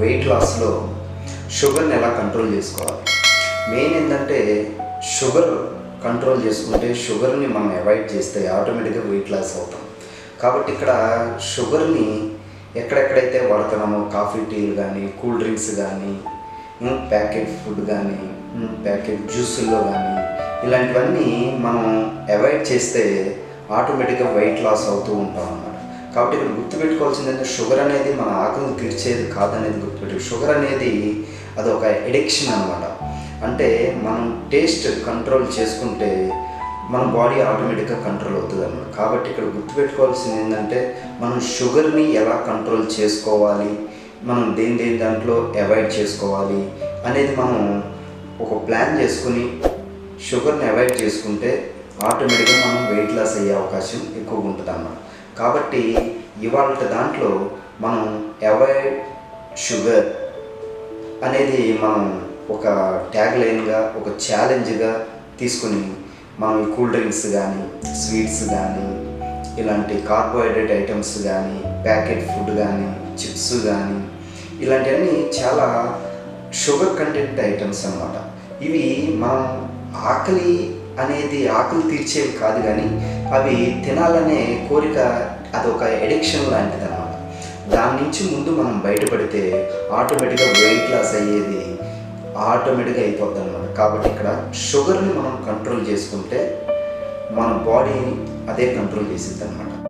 Wait లాస్లో షుగర్ని ఎలా control చేసుకోవాలి. మెయిన్ ఏంటంటే షుగర్ కంట్రోల్ చేసుకుంటే షుగర్ని మనం అవాయిడ్ చేస్తే ఆటోమేటిక్గా వెయిట్ లాస్ అవుతాం. కాబట్టి ఇక్కడ షుగర్ని ఎక్కడెక్కడైతే వాడుతున్నామో కాఫీ టీలు కానీ, కూల్ డ్రింక్స్ కానీ, ప్యాకెట్ ఫుడ్ కానీ, ప్యాకెట్ జ్యూసుల్లో కానీ ఇలాంటివన్నీ మనం అవాయిడ్ చేస్తే ఆటోమేటిక్గా వెయిట్ లాస్ అవుతూ ఉంటాం అన్నమాట. కాబట్టి ఇక్కడ గుర్తుపెట్టుకోవాల్సింది ఏంటంటే షుగర్ అనేది మన ఆకలిని తీర్చేది కాదనేది గుర్తుపెట్టు. షుగర్ అనేది అదొక ఎడిక్షన్ అనమాట. అంటే మనం టేస్ట్ కంట్రోల్ చేసుకుంటే మన బాడీ ఆటోమేటిక్గా కంట్రోల్ అవుతుంది అన్నమాట. కాబట్టి ఇక్కడ గుర్తుపెట్టుకోవాల్సింది ఏంటంటే మనం షుగర్ని ఎలా కంట్రోల్ చేసుకోవాలి, మనం దేని దాంట్లో అవాయిడ్ చేసుకోవాలి అనేది మనం ఒక ప్లాన్ చేసుకుని షుగర్ని అవాయిడ్ చేసుకుంటే ఆటోమేటిక్గా మనం వెయిట్ లాస్ అయ్యే అవకాశం ఎక్కువగా ఉంటుంది అన్నమాట. కాబట్టి ఇవాళ దాంట్లో మనం అవాయిడ్ షుగర్ అనేది మనం ఒక ట్యాగ్ లైన్గా, ఒక ఛాలెంజ్గా తీసుకుని మనం ఈ కూల్ డ్రింక్స్ కానీ, స్వీట్స్ కానీ, ఇలాంటి కార్బోహైడ్రేట్ ఐటమ్స్ కానీ, ప్యాకెట్ ఫుడ్ కానీ, చిప్స్ కానీ ఇలాంటివన్నీ చాలా షుగర్ కంటెంట్ ఐటమ్స్ అన్నమాట. ఇవి మనం ఆకలి తీర్చేవి కాదు, కానీ అవి తినాలనే కోరిక అదొక ఎడిక్షన్ లాంటిది అన్నమాట. దాని నుంచి ముందు మనం బయటపడితే ఆటోమేటిక్గా వెయిట్ లాస్ అయ్యేది ఆటోమేటిక్గా అయిపోద్ది అన్నమాట. కాబట్టి ఇక్కడ షుగర్ని మనం కంట్రోల్ చేసుకుంటే మన బాడీని అదే కంట్రోల్ చేసిద్ది అన్నమాట.